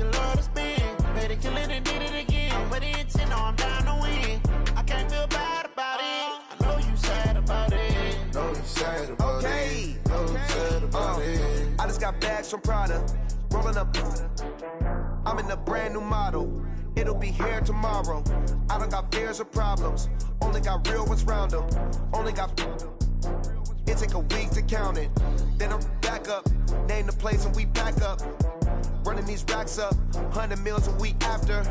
you love to spend. Made a killing and did it again. I'm with the intent, no, I'm down to win. I can't feel bad about it. I know you sad about it. Know you sad about it. Know you sad about it. I just got bags from Prada, rolling up. I'm in a brand new model. It'll be here tomorrow. I don't got fears or problems. Only got real ones round them. Only got. It take a week to count it. Then I'm back up. Name the place and we pack up. Running these racks up. 100 meals a week after.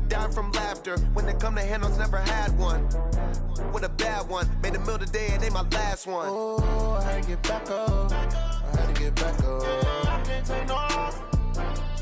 Down from laughter. When they come to handles, never had one. With a bad one. Made a meal today and ain't my last one. Oh, I had to get back up. I had to get back up. I can't take no loss.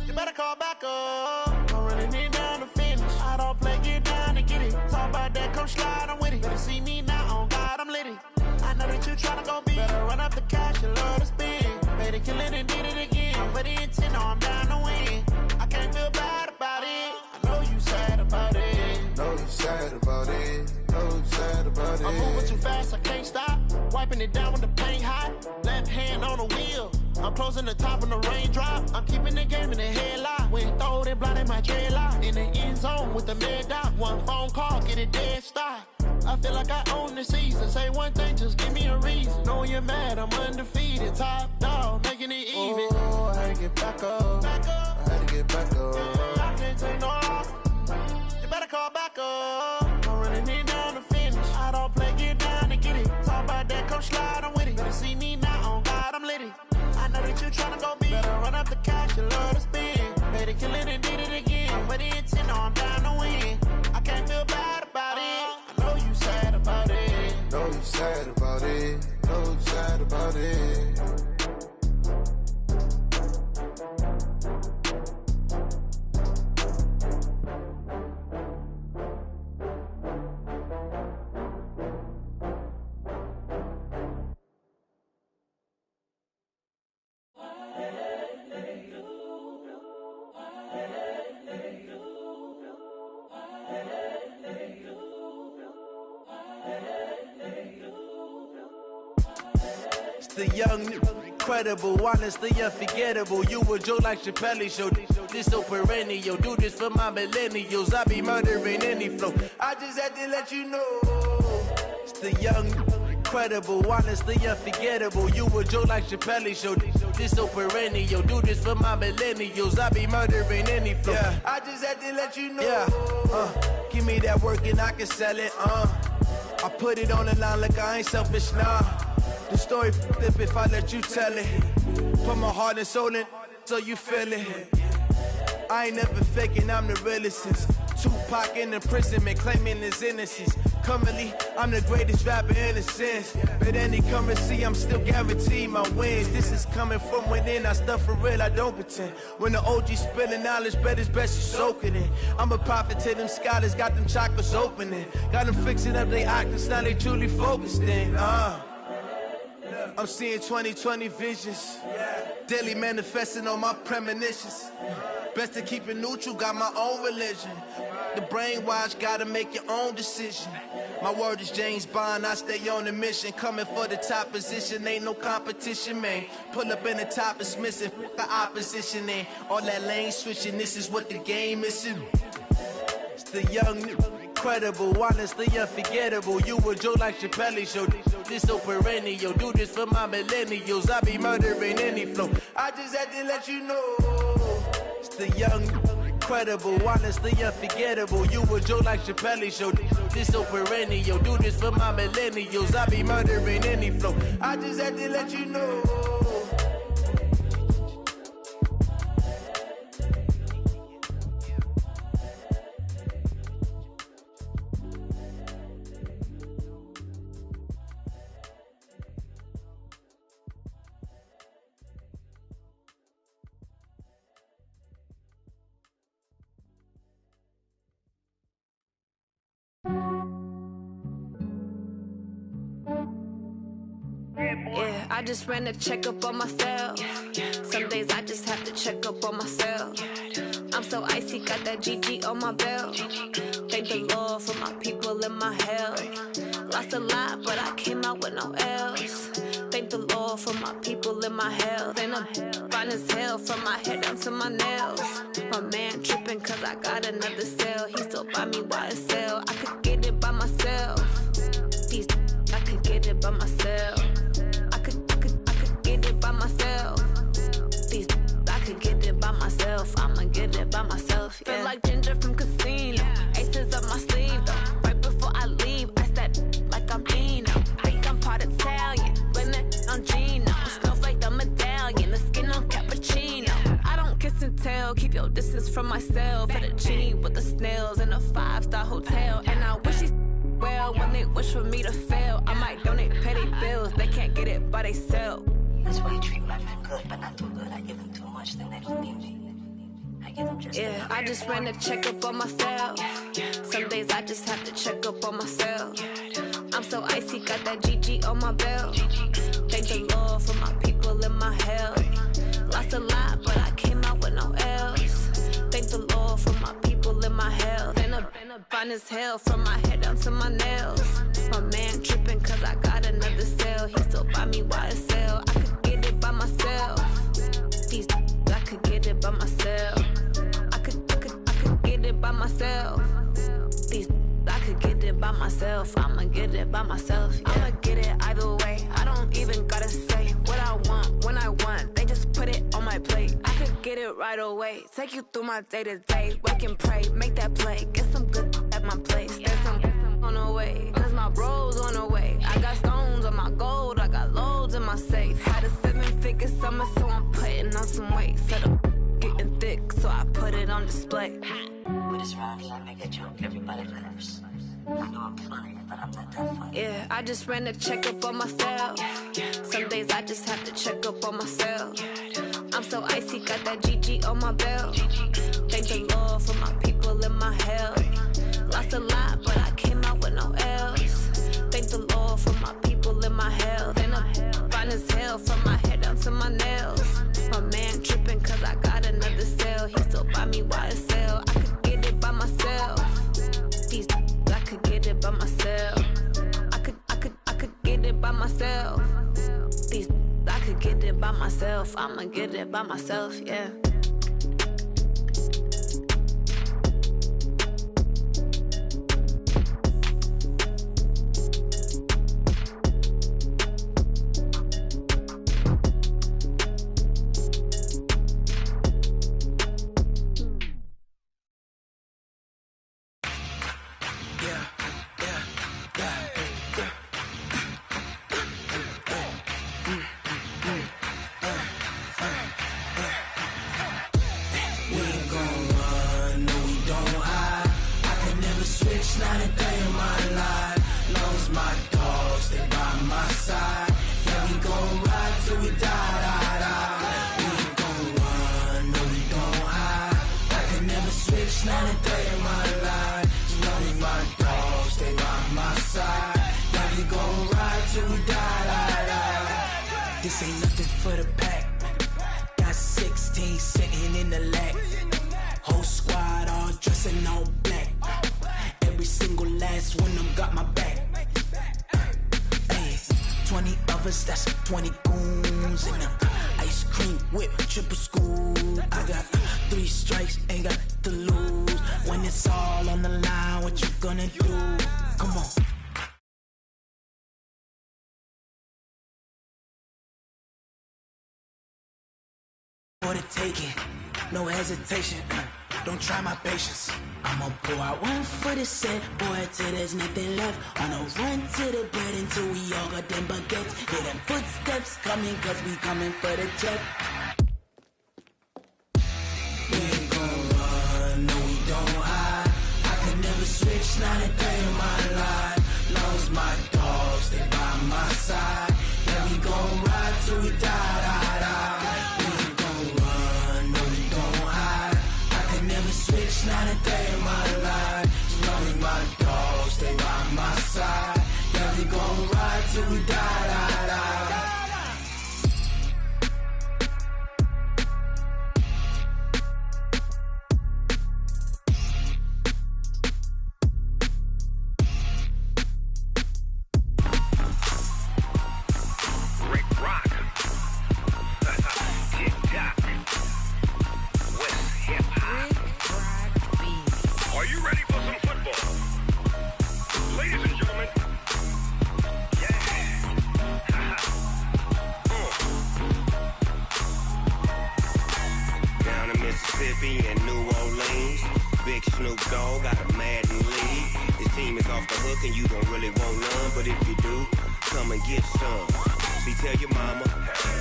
You better call back up. I'm running it down to finish. I don't play, get down to get it. Talk about that, come slide, I'm with it. Better see me now, on God, I'm litty. I know that you tryna go be. Better run up the cash, you love to spend. Made a killing and did it again. I'm with the intent, no, I'm down to win. I can't feel bad about it. I know you sad about it. Know you sad about it. Know you sad about it. I'm moving too fast, I can't stop. Wiping it down with the paint hot. Left hand on the wheel. I'm closing the top when the raindrop. I'm keeping the game in the headlock. When throw it blind in my dreadlock. In the end zone with the mad dot. One phone call, get it dead stop. I feel like I own the season. Say one thing, just give me a reason. Knowing you're mad, I'm undefeated. Top dog, making it even. Oh, I had to get back up. I had to get back up. I can't take no loss. You better call back up. I'm running it down to finish. I don't play, get down to get it. Talk about that, come slide, I'm with it. Better see me now, on God, I'm litty. I know that you tryna go be. Better run up the cash, you love to spend. Made a killing and did it again. I'm with the intent, no, I'm down to win. I can't feel bad about it. I know you sad about it. Know you sad about it. Know you sad about it. The young, incredible, honestly unforgettable. You a joke like Chappelle show. This so perennial. Do this for my millennials. I be murdering any flow. I just had to let you know. It's the young, incredible, honestly unforgettable. You a joke like Chappelle show. This so perennial. Do this for my millennials. I be murdering any flow. Yeah. I just had to let you know. Yeah. Give me that work and I can sell it. I put it on the line like I ain't selfish, nah. The story flip if I let you tell it. Put my heart and soul in so you feel it. I ain't never faking, I'm the realest since Tupac in imprisonment, claiming his innocence. Currently, I'm the greatest rapper in a sense. But any currency, I'm still guaranteed my wins. This is coming from within, I stuff for real, I don't pretend. When the OG spilling knowledge, bet it's best you soak it in. I'm a prophet to them scholars, got them chakras opening. Got them fixing up they octaves, now they truly focused in. I'm seeing 2020 visions. Daily manifesting on my premonitions. Best to keep it neutral, got my own religion. The brainwash, gotta make your own decision. My word is James Bond, I stay on a mission. Coming for the top position, ain't no competition, man. Pull up in the top, it's missing, the opposition, ain't all that lane switching, this is what the game is. It's the young, incredible, honestly unforgettable. You a joke like Chappelle show. This so perennial. Do this for my millennials. I be murdering any flow. I just had to let you know. It's the young, incredible, honestly unforgettable. You a joke like Chappelle show. This so perennial. Do this for my millennials. I be murdering any flow. I just had to let you know. Yeah, I just ran a checkup on myself. Some days I just have to check up on myself. I'm so icy, got that GG on my belt. Thank the Lord for my people and my health. Lost a lot, but I came out with no L's. Thank the Lord for my people in my health. Ain't a fine as hell from my head down to my nails. My man tripping cause I got another cell. He still buy me YSL. I could get it by myself. These I could get it by myself. I could get it by myself. These I could get it by myself. I'ma get it by myself. Yeah. Feel like Ginger from Casino. Aces up my sleeve though. Right before I leave, I step like I'm Eno. Think I'm part Italian, blame that on Gino. Snowflake the medallion, the skin on cappuccino. I don't kiss and tell, keep your distance from myself. Fettuccine with the snails in a 5-star hotel. And I wish he's well when they wish for me to fail. I might donate petty bills, they can't get it by themselves. That's why you treat my friend good, but not too good. I give them too much, then they don't need me. I give them just enough. I just ran a checkup on myself. Some days I just have to check up on myself. I'm so icy, got that GG on my belt. Thank the Lord for my people in my health. Lost a lot, but I came out with no L's. Thank the Lord for my people in my health. And a fine as hell from my head down to my nails. My man tripping cause I got another cell. He still buy me YSL. I could get it by myself. These I could get it by myself. I could get it by myself. These I could get it by myself. I'ma get it by myself. Yeah. I'ma get it either way. I don't even gotta say what I want when I want. They just put it on my plate. I could get it right away. Take you through my day to day. Wake and pray, make that play. Get some good at my place. There's some on the way. Cause my bro's on the way. I got stones on my gold. I got loads in my safe. Had a 7-figure summer, so I'm putting on some weight. Set up getting thick, so I put it on display. With this round here, I make a joke. Everybody laughs. I know I'm funny, but I'm not that funny. Yeah, I just ran a checkup on myself. Some days I just have to check up on myself. I'm so icy, got that GG on my belt. Thank the Lord for my people in my health. Lost a lot, but I came out with no L's. Thank the Lord for my people in my health. And I'm fine as hell from my head down to my nails. My man tripping cause I got another cell. He still buy me YSL. I could get it by myself. These I could get it by myself. I could get it by myself. These I could get it by myself. I'ma get it by myself, yeah. This ain't nothing for the pack. Got 16 sitting in the lap. Whole squad all dressing all black. Every single last one of them got my back. Hey, 20 of us, that's 20 goons in them. Ice cream whip, triple scoop. I got 3 strikes, ain't got to lose. When it's all on the line, what you gonna do? Come on. For the taking, no hesitation. Don't try my patience. I'ma pour out one for the set, boy, till there's nothing left. On a run to the bread until we all got them baguettes. Hear them footsteps coming, cause we coming for the check. We ain't gon' run, no we don't hide. I could never switch, not a day in my life. Long as my dogs, they by my side. Yeah, we gon' ride till we die, die, die. Switch, not a day in my life. As long as my dogs stay by my side. Yeah, we gon' ride till we die, die, die. Snoop Dogg got a Madden league. His team is off the hook and you don't really want none, but if you do, come and get some. See, tell your mama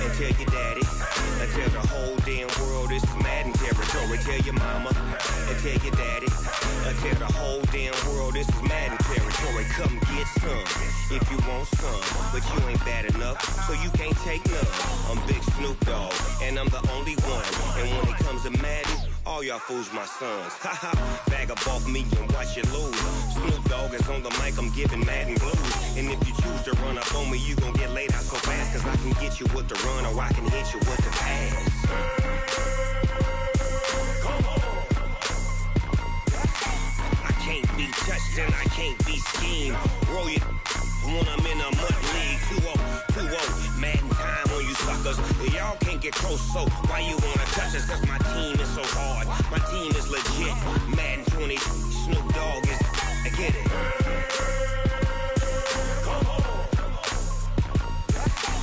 and tell your daddy and tell the whole damn world this is Madden territory. Tell your mama and tell your daddy and tell the whole damn world this is Madden territory. Come get some if you want some, but you ain't bad enough, so you can't take none. I'm Big Snoop Dogg, and I'm the only one. And when it comes to Madden, all y'all fools my sons. Haha, bag up off me and watch you lose. Snoop Dogg is on the mic, I'm giving Madden blues. And if you choose to run up on me, you gon' get laid out so fast, cause I can get you with the run or I can hit you with the pass. I can't be touched and I can't be schemed. Roll it when I'm in a mud league. 2-0, Madden time on you suckers. Y'all can't get close, so why you wanna touch us? Cause my team is so hard, my team is legit. Madden 20, Snoop Dogg is, I get it.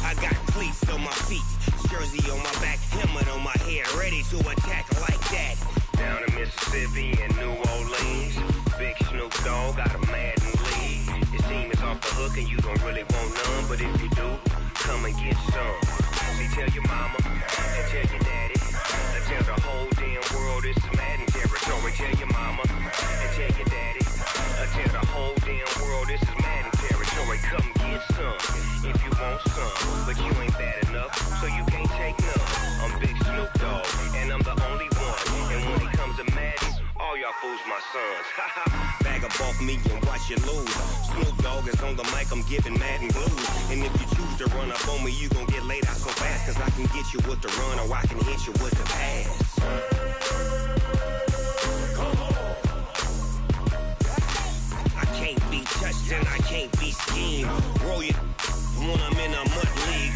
I got cleats on my feet, jersey on my back, helmet on my head, ready to attack like that. Down in Mississippi and New Orleans, Big Snoop Dogg got a Madden league. His team is off the hook and you don't really want none, but if you do, come and get some. See, tell your mama and tell your daddy and tell the whole damn world this is Madden territory. Tell your mama and tell your daddy and tell the whole damn world this is Madden territory. Come get some if you want some, but you ain't bad enough, so you can't take none. I'm Big Snoop Dogg, and I'm the only one. And when it comes to Madden, all y'all fools my sons. Bag up off me and watch you lose. Snoop Dogg is on the mic, I'm giving Madden blues. And if you choose to run up on me, you gon' get laid out so fast, cause I can get you with the run or I can hit you with the pass. I can't be touched and I can't be schemed. Roll it when I'm in a mud league.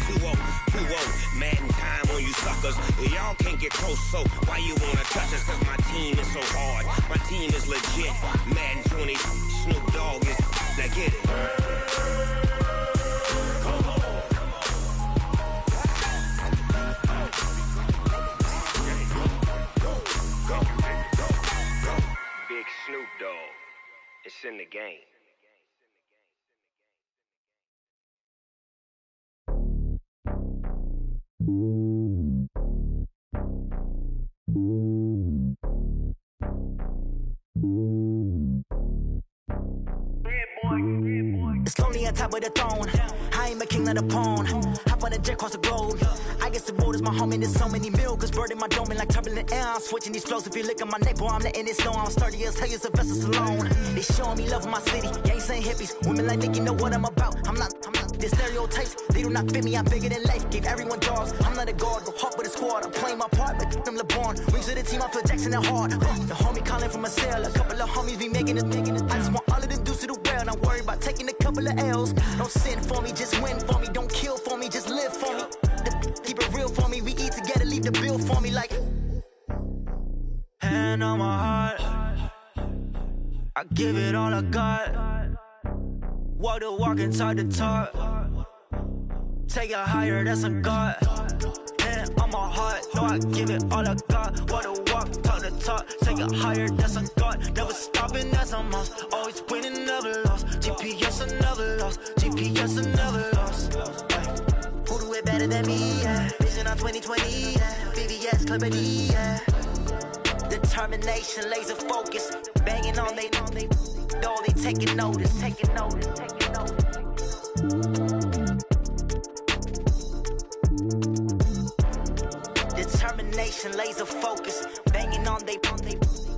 2-0, Madden time on you suckers. Y'all can't get close, so why you wanna touch us? Cause my team is so hard, my team is legit. Madden 20, Snoop Dogg is, now get it. Big Snoop Dogg, it's in the game. It's lonely on top of the throne. I ain't a king of the pawn. Hop on a jet across the globe. I guess the road is my home and there's so many milkers burning my dome like turbulent air. I'm switching these flows. If you look at my neck, boy, I'm letting it slow. I'm sturdy as hell as a vessel alone. They showing me love in my city. Gangsta hippies, women like Nick, you know what I'm about. I'm not the stereotypes. They do not fit me. I'm bigger than life. Gave everyone dogs. I'm not a guard, but hawk with a squad. I'm playing my part, but I'm LeBron. Wings of the team, I feel Jackson and hard. The homie calling from a cell. A couple of homies be making it. I just want all of them dudes to the well. Not worried about taking a couple of L's. Don't sin for me, just win for me. Don't kill for me, just live for me. Keep it real for me. We eat together, leave the bill for me like. Hand on my heart, I give it all I got. Walk the walk and talk the talk. Take it higher, that's a God. Hand on my heart, no, I give it all I got. Walk the walk, talk the talk. Take it higher, that's a God. Never stopping, that's a must. Always winning, never lost. GPS, I never lost. GPS, I never lost. Who do it better than me? Yeah. Vision on 2020. Yeah. VVS, Clarity. Yeah. Determination, laser focus. Banging on they know they taking notice. Taking notice. Taking notice. Determination, laser focus. Banging on they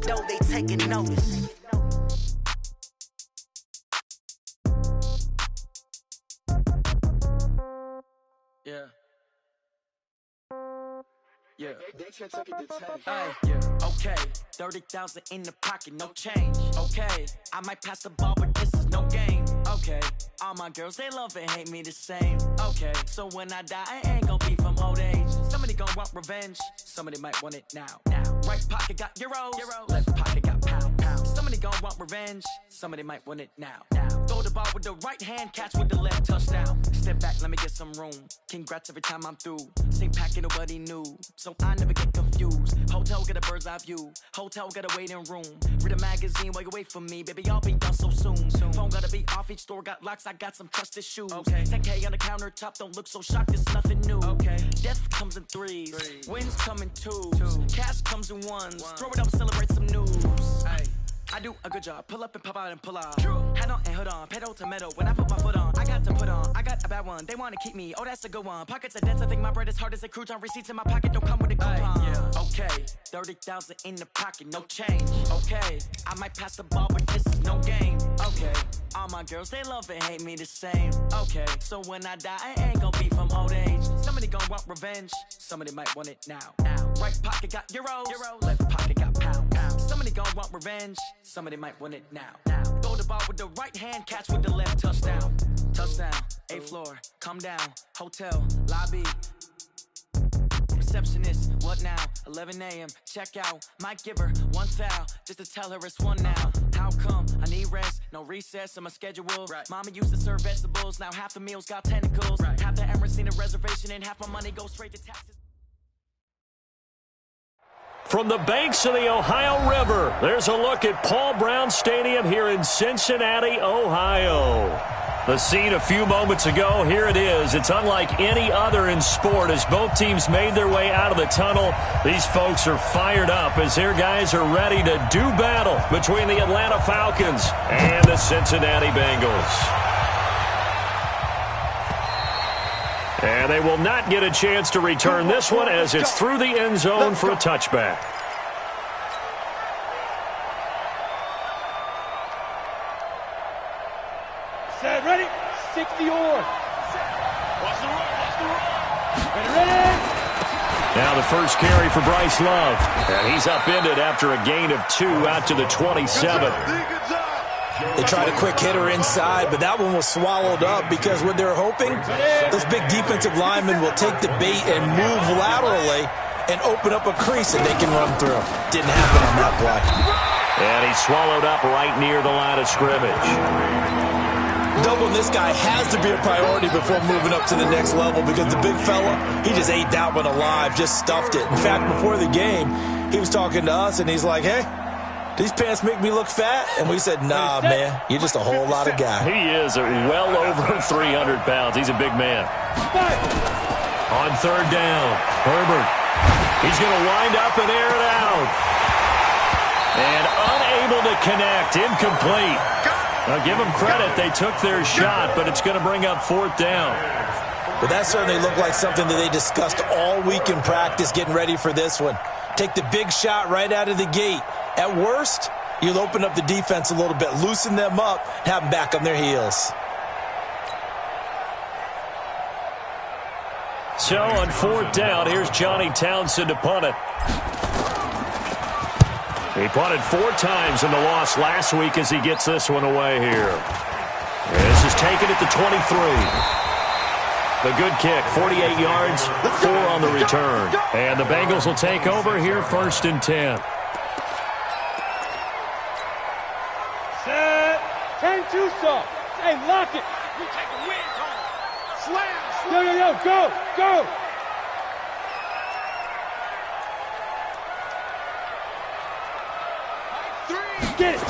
know they taking notice. Yeah. Yeah. Hey, yeah. Okay. 30,000 in the pocket, no change. Okay. I might pass the ball, but this is no game. Okay. All my girls, they love and hate me the same. Okay. So when I die, I ain't gonna be from old age. Somebody gonna want revenge. Somebody might want it now. Right pocket got euros. Left pocket got pound. Somebody gonna want revenge. Somebody might want it now. Throw the ball with the right hand, catch with the left, touchdown. Step back, let me get some room. Congrats every time I'm through. Same packet, nobody knew. So I never get confused. views. Hotel get a bird's eye view. Hotel got a waiting room. Read a magazine while you wait for me. Baby, I'll be done so soon. Phone gotta be off, each store got locks. I got some trusted shoes. 10K on the countertop, don't look so shocked, it's nothing new. Death comes in threes. Wins come in twos. Cash comes in ones. Throw it up, celebrate some news. I do a good job. Pull up and pop out and pull out. Head on and hood on. Pedal to metal. When I put my foot on, I got to put on. I got a bad one. They want to keep me. Oh, that's a good one. Pockets are dense. I think my bread is hard as a crouton. Receipts in my pocket don't come with a coupon. Okay, 30,000 in the pocket, no change. Okay, I might pass the ball, but this is no game. Okay, all my girls, they love and hate me the same. Okay, so when I die, I ain't gonna be from old age. Somebody gonna want revenge. Somebody might want it now. Right pocket got euros. Left pocket got pounds. Somebody gonna want revenge. Somebody might want it now. Throw the ball with the right hand, catch with the left. Touchdown. Touchdown. 8th floor. Come down. Hotel. Lobby. Receptionist. What now? 11 a.m. Check out. Might give her one foul just to tell her it's one now. How come? I need rest. No recess on my schedule. Mama used to serve vegetables. Now half the meals got tentacles. Half the Emirates need a reservation and half my money goes straight to taxes. From the banks of the Ohio River, there's a look at Paul Brown Stadium here in Cincinnati, Ohio. The scene a few moments ago, here it is. It's unlike any other in sport as both teams made their way out of the tunnel. These folks are fired up as their guys are ready to do battle between the Atlanta Falcons and the Cincinnati Bengals. And they will not get a chance to return this one as it's through the end zone for a touchback. Set, ready? 60 or. Watch the run. Ready? Now the first carry for Bryce Love. And he's upended after a gain of 2 out to the 27. They tried a quick hitter inside, but that one was swallowed up because what they're hoping, those big defensive linemen will take the bait and move laterally and open up a crease that they can run through. Didn't happen on that play. And he's swallowed up right near the line of scrimmage. Doubling this guy has to be a priority before moving up to the next level because the big fella, he just ate that one alive, just stuffed it. In fact, before the game, he was talking to us, and he's like, hey, these pants make me look fat? And we said, nah, man, you're just a whole lot of guy. He is well over 300 pounds. He's a big man. On 3rd down, Herbert. He's going to wind up and air it out. And unable to connect, incomplete. Now, give them credit. They took their shot, but it's going to bring up 4th down. But that certainly looked like something that they discussed all week in practice getting ready for this one. Take the big shot right out of the gate. At worst, you'll open up the defense a little bit, loosen them up, and have them back on their heels. So on 4th down, here's Johnny Townsend to punt it. He punted 4 times in the loss last week as he gets this one away here. This is taken at the 23. The good kick, 48 yards, 4 on the return. And the Bengals will take over here 1st and 10. Set. 10-2 soft. Hey, lock it. We take a win home. Slam. Yo, go, go. Get it.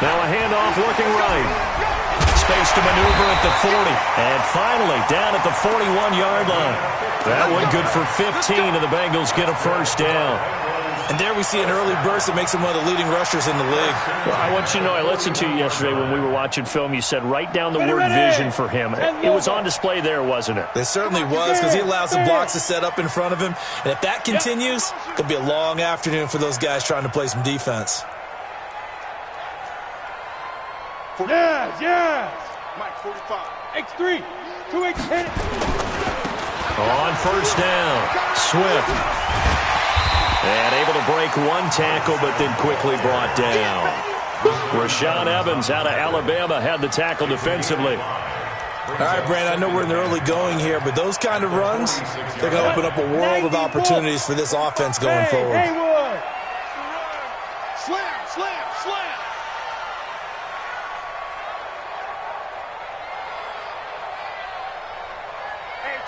Now a handoff looking right. Space to maneuver at the 40. And finally down at the 41-yard line. That one good for 15, and the Bengals get a 1st down. And there we see an early burst that makes him one of the leading rushers in the league. Well, I want you to know, I listened to you yesterday when we were watching film. You said write down the word vision for him. It was on display there, wasn't it? It certainly was, because he allows the blocks to set up in front of him. And if that continues, it could be a long afternoon for those guys trying to play some defense. Yes. Mike 45. X3. 2X hit it. On 1st down, Swift. And able to break one tackle, but then quickly brought down. Rashaan Evans out of Alabama had the tackle defensively. All right, Brandon, I know we're in the early going here, but those kind of runs, they're going to open up a world of opportunities for this offense going forward. Haywood. Slam, slam, slam.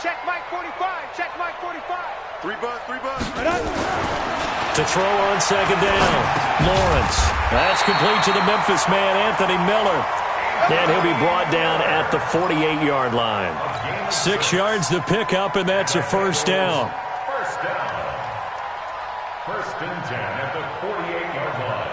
Check Mike 45. Check Mike 45. 3 buzz. To throw on second down. Lawrence. That's complete to the Memphis man, Anthony Miller. And he'll be brought down at the 48-yard line. 6 yards to pick up, and that's a first down. First down. First and 10 at the 48-yard line.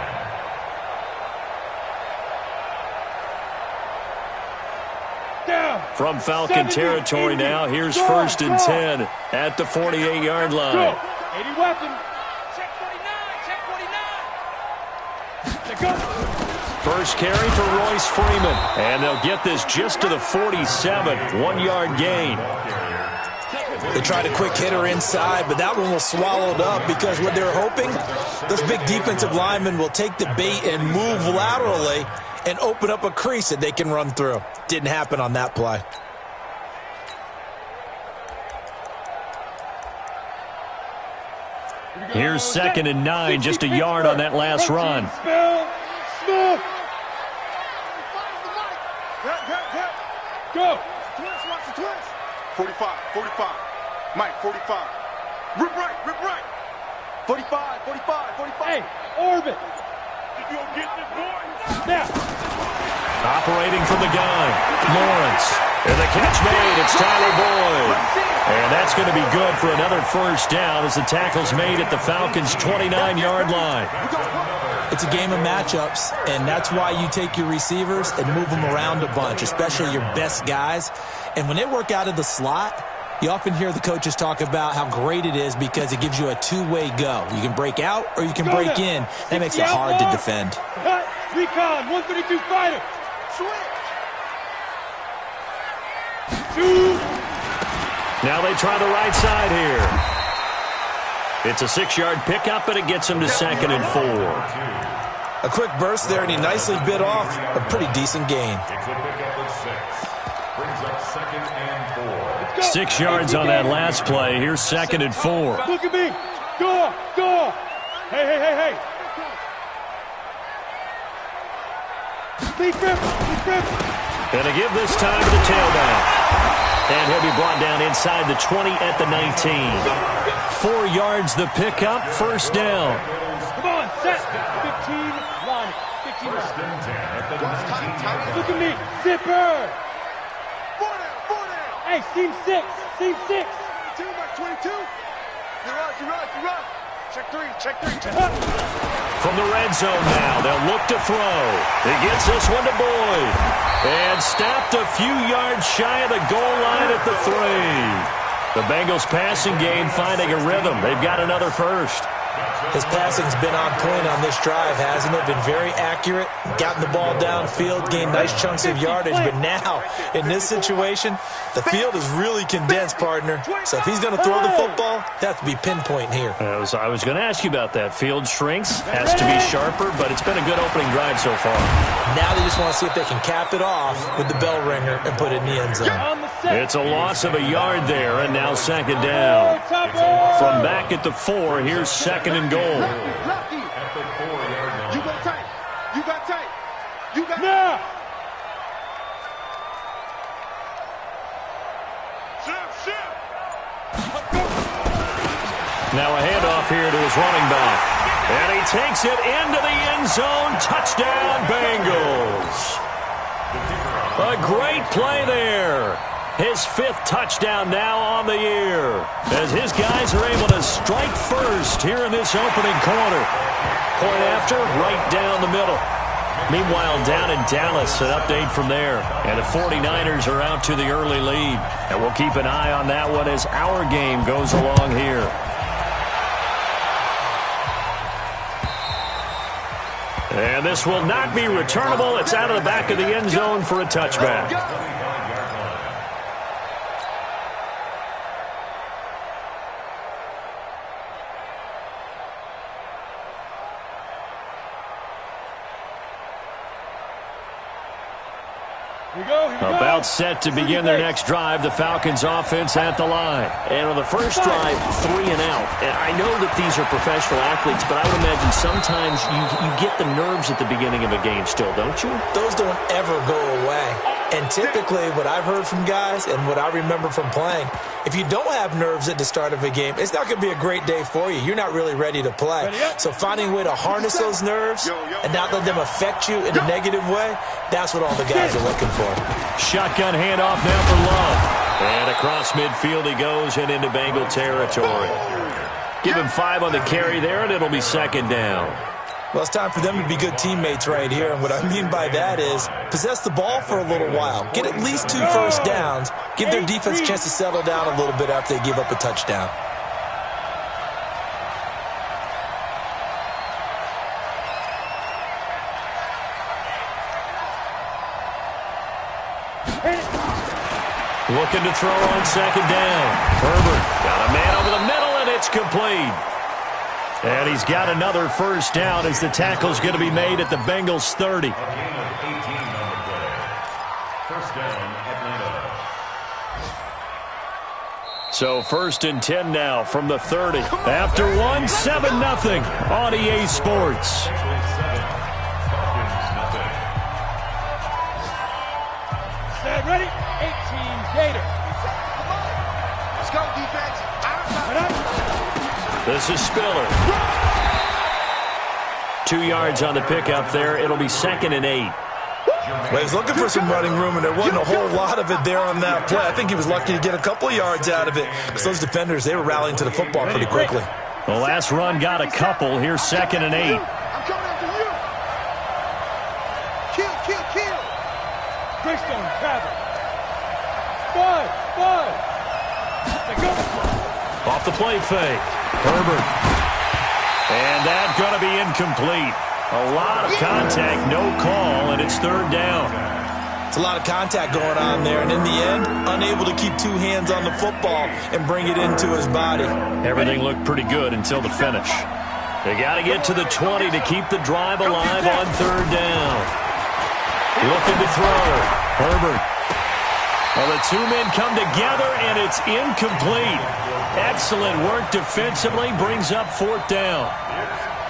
From Falcon territory now, here's first and 10 at the 48-yard line. 80 weapon. Check 49. First carry for Royce Freeman. And they'll get this just to the 47, 1-yard gain. They tried a quick hitter inside, but that one was swallowed up because what they're hoping, those big defensive linemen will take the bait and move laterally and open up a crease that they can run through. Didn't happen on that play. Here's second and 9, just a yard on that last run. Go. 45. Mike, 45. Rip right. 45. Hey, orbit. You gonna get this, boy? Now. Operating from the gun, Lawrence. And the catch made, it's Tyler Boyd. And that's going to be good for another first down as the tackle's made at the Falcons' 29-yard line. It's a game of matchups, and that's why you take your receivers and move them around a bunch, especially your best guys. And when they work out of the slot, you often hear the coaches talk about how great it is because it gives you a two-way go. You can break out or you can break in. That makes it hard to defend. Cut. Recon, 132 fighter. Switch. Now they try the right side here. It's a 6-yard pickup, and it gets him to second and 4. A quick burst there, and he nicely bit off a pretty decent gain. 6 yards on that last play. Here's second and 4. Look at me. Go. Hey. Speed grip. And to give this time to the tailback. And he'll be brought down inside the 20 at the 19. 4 yards the pickup, first down. Come on, set. 15, line. 15. Look at me, zipper. 4 down. Hey, seam 6. 22 by 22. You run. Check three. From the red zone now, they'll look to throw. He gets this one to Boyd. And stopped a few yards shy of the goal line at the 3. The Bengals passing game finding a rhythm. They've got another first. His passing's been on point on this drive, hasn't it? Been very accurate, gotten the ball downfield, gained nice chunks of yardage. But now, in this situation, the field is really condensed, partner. So if he's going to throw the football, it has to be pinpoint here. I was going to ask you about that. Field shrinks, has to be sharper, but it's been a good opening drive so far. Now they just want to see if they can cap it off with the bell ringer and put it in the end zone. It's a loss of a yard there, and now second down. From back at the 4, here's second and goal. You got tight. Now. Shift. Now a handoff here to his running back. And he takes it into the end zone. Touchdown, Bengals. A great play there. His 5th touchdown now on the year as his guys are able to strike first here in this opening quarter. Point after, right down the middle. Meanwhile, down in Dallas, an update from there. And the 49ers are out to the early lead. And we'll keep an eye on that one as our game goes along here. And this will not be returnable. It's out of the back of the end zone for a touchback. About set to begin their next drive, the Falcons offense at the line. And on the first drive, 3 and out. And I know that these are professional athletes, but I would imagine sometimes you get the nerves at the beginning of a game still, don't you? Those don't ever go away. And typically what I've heard from guys and what I remember from playing, if you don't have nerves at the start of a game, it's not going to be a great day for you. You're not really ready to play. So finding a way to harness those nerves and not let them affect you in a negative way, that's what all the guys are looking for. Shotgun handoff now for Love. And across midfield he goes and into Bengal territory. Give him 5 on the carry there, and it'll be second down. Well, it's time for them to be good teammates right here. And what I mean by that is possess the ball for a little while. Get at least 2 first downs. Give their defense a chance to settle down a little bit after they give up a touchdown. Looking to throw on second down. Herbert got a man over the middle, and it's complete. And he's got another first down as the tackle's going to be made at the Bengals 30. A gain of 18 on the play. First down, Atlanta. So first and 10 now from the 30. After one, 7-0 on EA Sports. Set, ready? 18 Gators. Let's go, defense. This is Spiller. 2 yards on the pickup there. It'll be second and 8. Well, he's looking for some running room, and there wasn't a whole lot of it there on that play. I think he was lucky to get a couple of yards out of it. Because those defenders, they were rallying to the football pretty quickly. The last run got a couple. Here's second and 8. I'm coming after you. Kill. Greystone travel. 5. They go. Off the play fake. Herbert. And that's going to be incomplete. A lot of contact, no call, and it's third down. It's a lot of contact going on there, and in the end, unable to keep 2 hands on the football and bring it into his body. Everything looked pretty good until the finish. They got to get to the 20 to keep the drive alive on third down. Looking to throw. Herbert. Well, the 2 men come together, and it's incomplete. Excellent work defensively, brings up fourth down.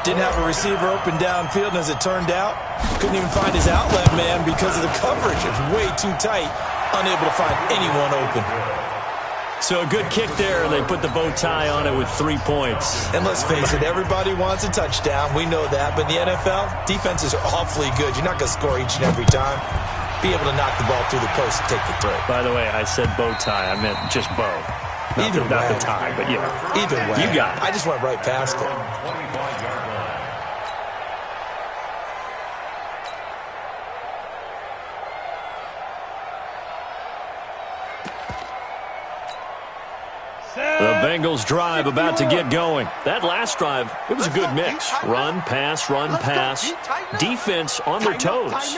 Didn't have a receiver open downfield, and as it turned out, couldn't even find his outlet man because of the coverage. It's way too tight, unable to find anyone open. So a good kick there, and they put the bow tie on it with 3 points. And let's face it, everybody wants a touchdown. We know that. But in the NFL, defenses are awfully good. You're not going to score each and every time. Be able to knock the ball through the post and take the throw. By the way, I said bow tie. I meant just bow. Not the tie, but yeah. Either way. You got it. I just went right past it. 25-yard line. The Bengals drive about to get going. That last drive, it was a good mix. Run, pass, defense on their toes.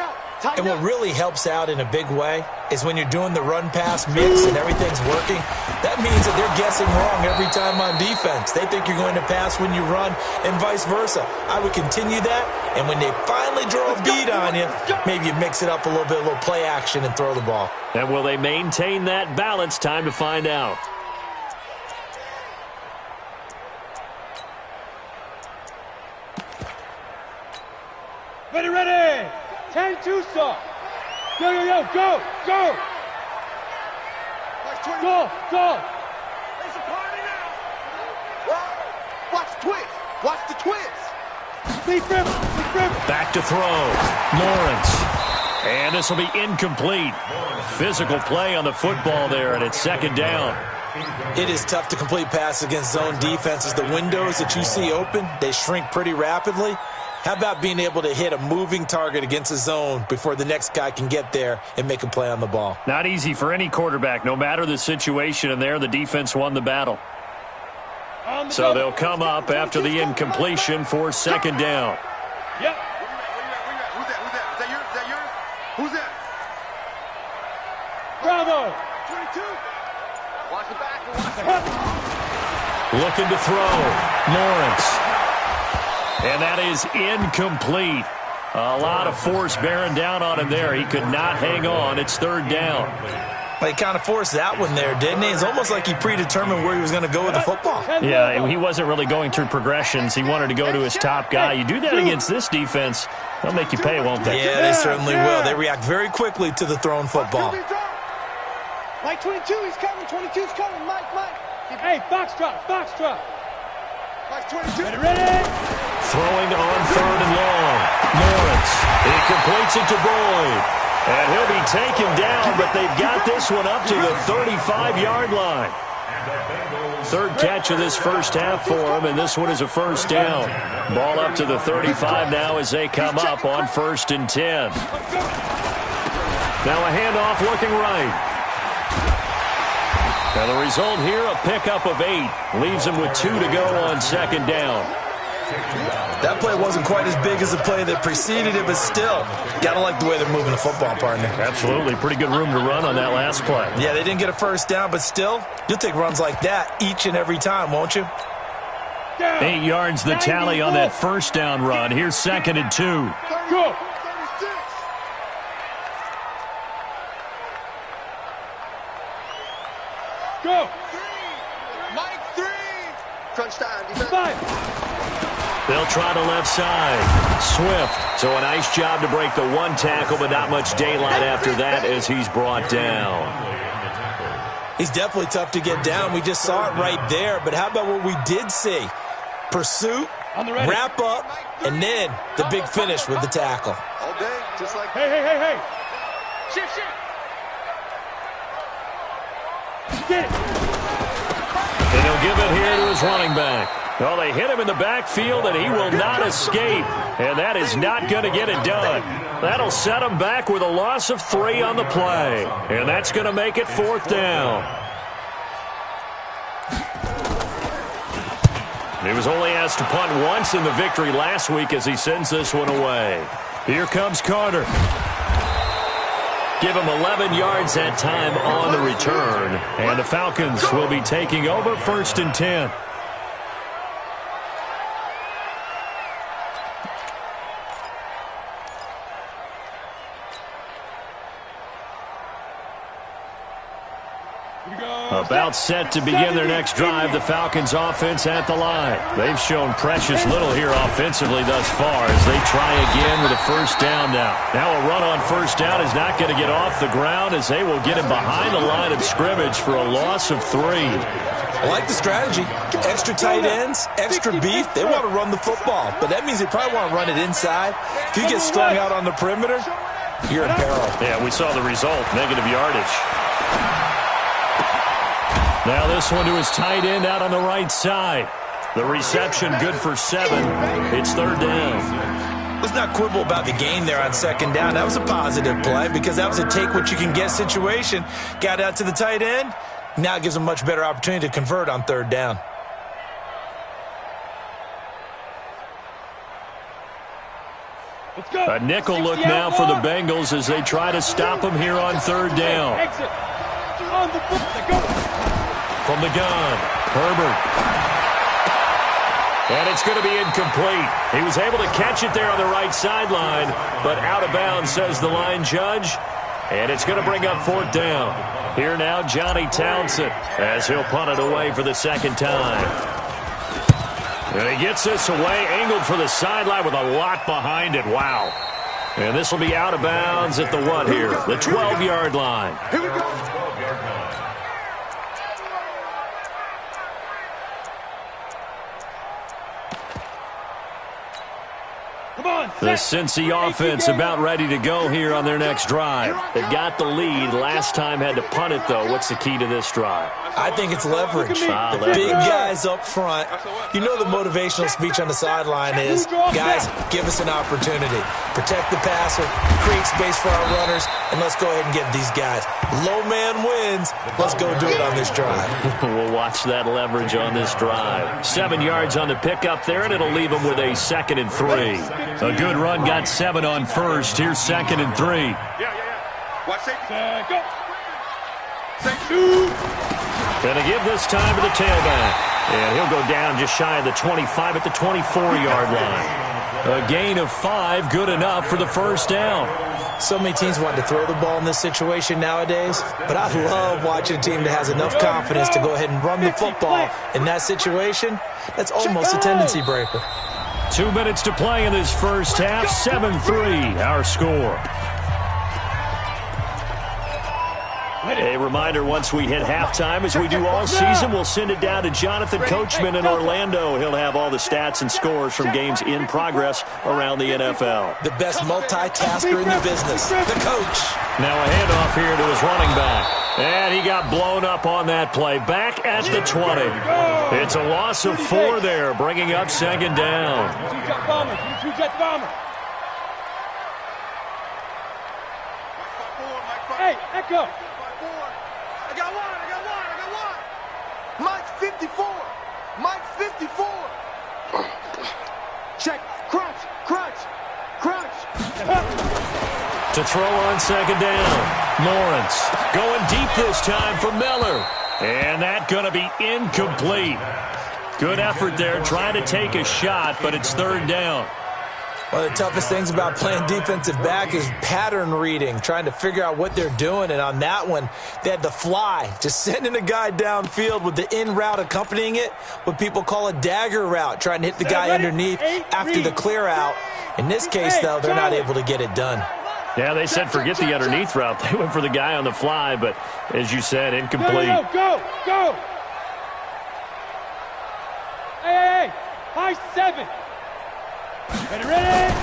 And what really helps out in a big way is when you're doing the run-pass mix and everything's working, that means that they're guessing wrong every time on defense. They think you're going to pass when you run and vice versa. I would continue that, and when they finally draw a beat on you, maybe you mix it up a little bit, a little play action, and throw the ball. And will they maintain that balance? Time to find out. Ready. 10 Tucson. Go. Go. There's a party now. Watch the twist. Leaf River. Back to throw. Lawrence. And this will be incomplete. Physical play on the football there, and it's second down. It is tough to complete passes against zone defenses. The windows that you see open, they shrink pretty rapidly. How about being able to hit a moving target against a zone before the next guy can get there and make a play on the ball? Not easy for any quarterback, no matter the situation, and there the defense won the battle. So they'll come up after the incompletion for second down. Yep. Who's that? Is that yours? Who's that? Bravo. 22. Watch the back. Looking to throw. Lawrence. And that is incomplete. A lot of force bearing down on him there. He could not hang on. It's third down. Well, he kind of forced that one there, didn't he? It's almost like he predetermined where he was going to go with the football. Yeah, he wasn't really going through progressions. He wanted to go to his top guy. You do that against this defense, they'll make you pay, won't they? Yeah, they certainly will. They react very quickly to the thrown football. Mike 22, he's coming. 22's coming. Mike. Hey, foxtrot. Mike 22. Ready? Throwing on 3rd and long. Lawrence. He completes it to Boyd. And he'll be taken down, but they've got this one up to the 35-yard line. 3rd catch of this first half for him, and this one is a first down. Ball up to the 35 now as they come up on 1st and 10. Now a handoff looking right. Now the result here, a pickup of 8. Leaves him with 2 to go on 2nd down. That play wasn't quite as big as the play that preceded it, but still, got to like the way they're moving the football, partner. Absolutely. Pretty good room to run on that last play. Yeah, they didn't get a first down, but still, you'll take runs like that each and every time, won't you? 8 yards the tally on that first down run. Here's 2nd and 2. Go. Go. Mike 3. Crunch time. Defense. 5. They'll try to left side. Swift. So a nice job to break the 1 tackle, but not much daylight after that as he's brought down. He's definitely tough to get down. We just saw it right there. But how about what we did see? Pursuit, wrap up, and then the big finish with the tackle. All day, just like... Hey. Shift. Get it. And he'll give it here to his running back. Well, they hit him in the backfield, and he will not escape. And that is not going to get it done. That'll set him back with a loss of 3 on the play. And that's going to make it 4th down. He was only asked to punt once in the victory last week as he sends this one away. Here comes Carter. Give him 11 yards that time on the return. And the Falcons will be taking over 1st and 10. About set to begin their next drive, the Falcons offense at the line. They've shown precious little here offensively thus far as they try again with a first down now. Now a run on first down is not going to get off the ground as they will get him behind the line of scrimmage for a loss of 3. I like the strategy. Extra tight ends, extra beef. They want to run the football, but that means they probably want to run it inside. If you get strung out on the perimeter, you're in peril. Yeah, we saw the result, negative yardage. Now this one to his tight end out on the right side. The reception good for 7. It's 3rd down. Let's not quibble about the gain there on 2nd down. That was a positive play because that was a take-what-you-can-get situation. Got out to the tight end. Now it gives him a much better opportunity to convert on 3rd down. A nickel look now for the Bengals as they try to stop him here on 3rd down. Exit. On the foot. Go. From the gun, Herbert. And it's going to be incomplete. He was able to catch it there on the right sideline, but out of bounds, says the line judge. And it's going to bring up 4th down. Here now, Johnny Townsend, as he'll punt it away for the 2nd time. And he gets this away, angled for the sideline with a lot behind it. Wow. And this will be out of bounds at the what here? The 12-yard line. Here we go. The Cincy offense about ready to go here on their next drive. They've got the lead. Last time had to punt it, though. What's the key to this drive? I think it's leverage. The big guys up front. You know the motivational speech on the sideline is, guys, give us an opportunity. Protect the passer, create space for our runners, and let's go ahead and get these guys. Low man wins. Let's go do it on this drive. We'll watch that leverage on this drive. 7 yards on the pickup there, and it'll leave them with a 2nd and 3. A good run got 7 on first. Here's 2nd and 3. Watch safety. Go. Safety. Gonna give this time to the tailback. And he'll go down just shy of the 25 at the 24-yard line. A gain of 5, good enough for the first down. So many teams want to throw the ball in this situation nowadays, but I love watching a team that has enough confidence to go ahead and run the football in that situation. That's almost a tendency breaker. 2 minutes to play in this first half. 7-3, our score. A reminder, once we hit halftime, as we do all season, we'll send it down to Jonathan Coachman in Orlando. He'll have all the stats and scores from games in progress around the NFL. The best multitasker in the business, the coach. Now a handoff here to his running back. And he got blown up on that play. Back at the 20. It's a loss of 4 there, bringing up second down. Hey, Echo. Mike's 54. Mike's 54. Check. Crunch. To throw on second down. Lawrence going deep this time for Miller. And that going to be incomplete. Good effort there, trying to take a shot, but it's third down. One of the toughest things about playing defensive back is pattern reading, trying to figure out what they're doing. And on that one, they had the fly, just sending a guy downfield with the in route accompanying it, what people call a dagger route, trying to hit the guy underneath after the clear out. In this case, though, they're not able to get it done. Yeah, they said forget the underneath route. They went for the guy on the fly, but as you said, incomplete. Go! Hey! High 7! Ready?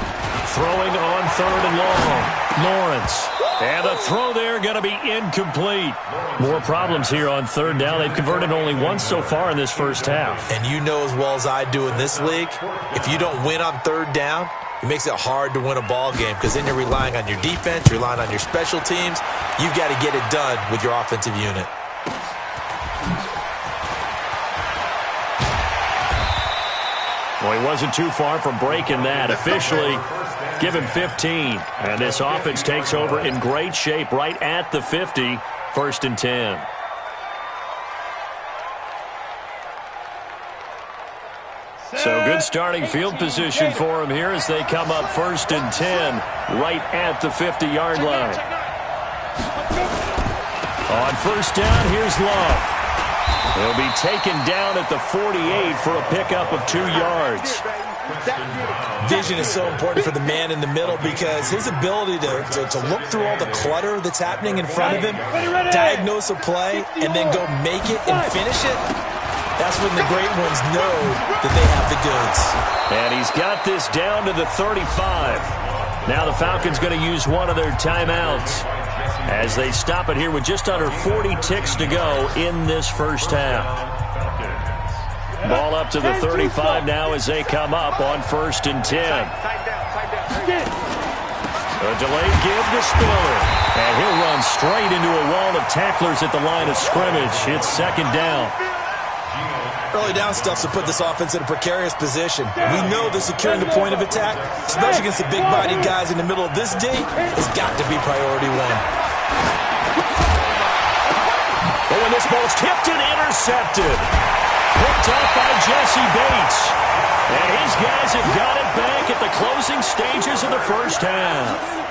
Throwing on third and long. Lawrence. And the throw there going to be incomplete. More problems here on third down. They've converted only once so far in this first half. And you know as well as I do in this league, if you don't win on third down, it makes it hard to win a ball game because then you're relying on your defense, you're relying on your special teams. You've got to get it done with your offensive unit. Well, he wasn't too far from breaking that. Officially, give him 15. And this offense takes over in great shape right at the 50. First and 10. So good starting field position for him here as they come up first and 10 right at the 50-yard line. On first down, here's Love. He'll be taken down at the 48 for a pickup of 2 yards. Vision is so important for the man in the middle because his ability to look through all the clutter that's happening in front of him, diagnose a play, and then go make it and finish it, that's when the great ones know that they have the goods. And he's got this down to the 35. Now the Falcons going to use one of their timeouts as they stop it here with just under 40 ticks to go in this first half. Ball up to the 35 now as they come up on first and 10. A delayed give to Spiller. And he'll run straight into a wall of tacklers at the line of scrimmage. It's second down. Early down stuff to put this offense in a precarious position. We know that securing the point of attack, especially against the big-bodied guys in the middle of this D, has got to be priority one. But when this ball's tipped and intercepted, picked up by Jesse Bates. And his guys have got it back at the closing stages of the first half.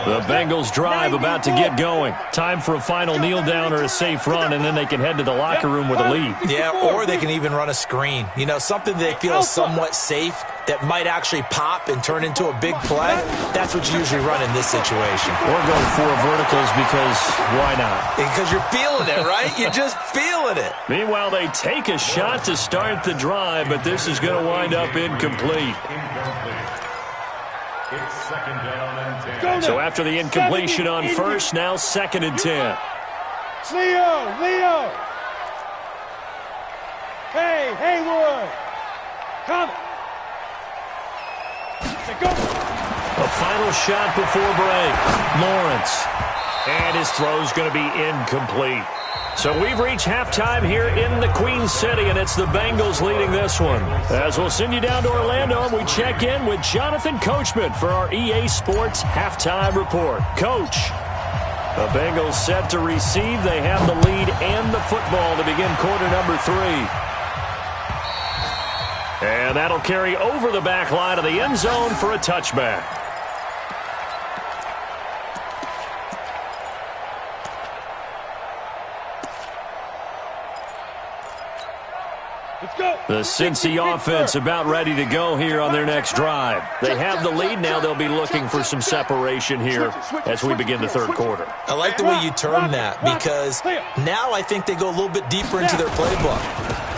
The Bengals drive about to get going. Time for a final kneel down or a safe run, and then they can head to the locker room with a lead. Yeah, or they can even run a screen. You know, something they feel is somewhat safe that might actually pop and turn into a big play. That's what you usually run in this situation. Or go for verticals because why not? Because you're feeling it, right? You're just feeling it. Meanwhile, they take a shot to start the drive, but this is going to wind up incomplete. It's second down and 10. So after the incompletion on first, now second and 10. Leo! Hey, Haywood! Come! A final shot before break. Lawrence. And his throw's going to be incomplete. So we've reached halftime here in the Queen City, and it's the Bengals leading this one. As we'll send you down to Orlando, and we check in with Jonathan Coachman for our EA Sports Halftime Report. Coach. The Bengals set to receive. They have the lead and the football to begin quarter number 3. And that'll carry over the back line of the end zone for a touchback. The Cincy offense about ready to go here on their next drive. They have the lead. Now they'll be looking for some separation here as we begin the third quarter. I like the way you term that, because now I think they go a little bit deeper into their playbook.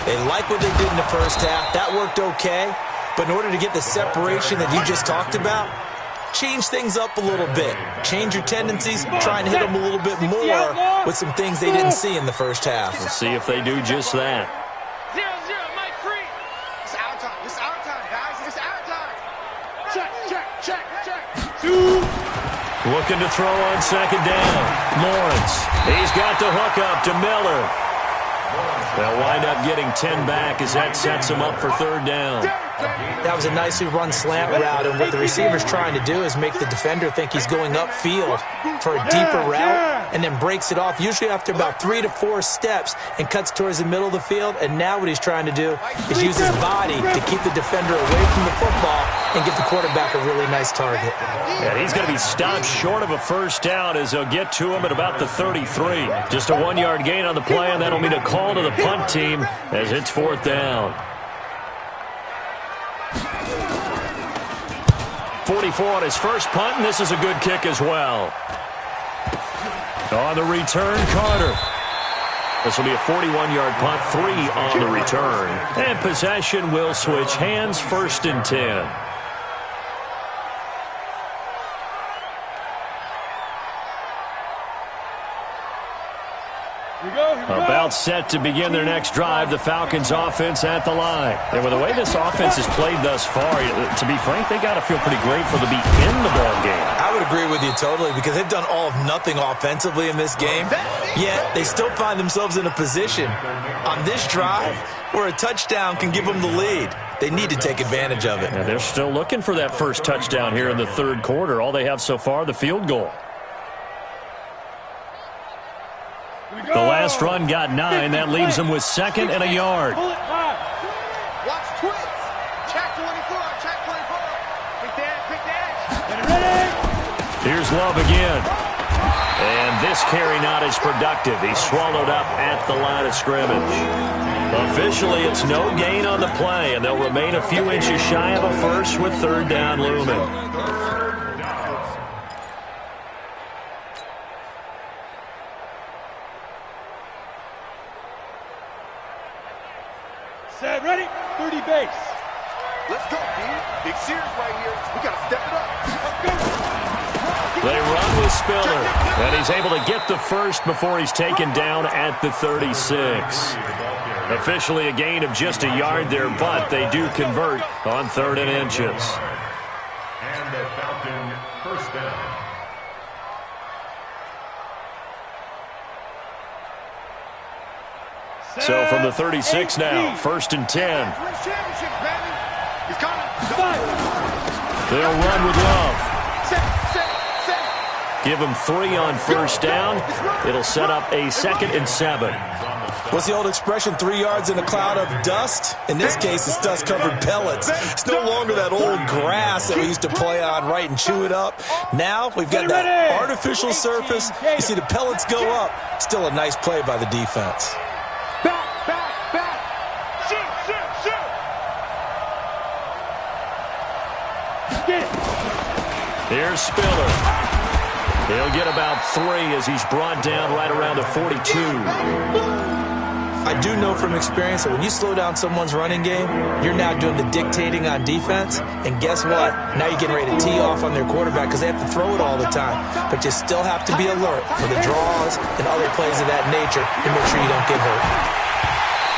They like what they did in the first half. That worked okay. But in order to get the separation that you just talked about, change things up a little bit. Change your tendencies. Try and hit them a little bit more with some things they didn't see in the first half. We'll see if they do just that. 0-0, Mike free. It's our time. It's our time, guys. It's our time. Check. Looking to throw on second down. Lawrence. He's got the hook up to Miller. They'll wind up getting 10 back as that sets them up for third down. That was a nicely run slant route, and what the receiver's trying to do is make the defender think he's going upfield for a deeper route and then breaks it off, usually after about 3 to 4 steps, and cuts towards the middle of the field. And now what he's trying to do is use his body to keep the defender away from the football and give the quarterback a really nice target. And he's going to be stopped short of a first down as they'll get to him at about the 33. Just a 1-yard gain on the play, and that'll mean a call to the punt team as it's fourth down. 44 on his first punt, and this is a good kick as well. On the return, Carter. This will be a 41-yard punt, 3 on the return. And possession will switch hands, 1st and 10. About set to begin their next drive, the Falcons offense at the line. And with the way this offense has played thus far, to be frank, they got to feel pretty grateful to be in the ball game. I would agree with you totally, because they've done all of nothing offensively in this game, yet they still find themselves in a position on this drive where a touchdown can give them the lead. They need to take advantage of it. And they're still looking for that first touchdown here in the third quarter. All they have so far, the field goal. The last run got 9. That leaves them with 2nd and a yard. Watch twits. Check 24. Check 24. Big dash. Here's Love again. And this carry not as productive. He's swallowed up at the line of scrimmage. Officially, it's no gain on the play, and they'll remain a few inches shy of a first with third down looming. Set, ready, 30 base. Let's go, D. Big Sears right here. We got to step it up. Let's go. They run with Spiller, and he's able to get the first before he's taken down at the 36. Officially a gain of just a yard there, but they do convert on 3rd and inches. And the Falcon first down. So from the 36 now, 1st and 10. They'll run with Love. Give him 3 on first down. It'll set up a 2nd and 7. What's the old expression, 3 yards in a cloud of dust? In this case, it's dust-covered pellets. It's no longer that old grass that we used to play on, right, and chew it up. Now we've got that artificial surface. You see the pellets go up. Still a nice play by the defense. Here's Spiller. He'll get about 3 as he's brought down right around the 42. I do know from experience that when you slow down someone's running game, you're now doing the dictating on defense. And guess what? Now you're getting ready to tee off on their quarterback because they have to throw it all the time. But you still have to be alert for the draws and other plays of that nature to make sure you don't get hurt.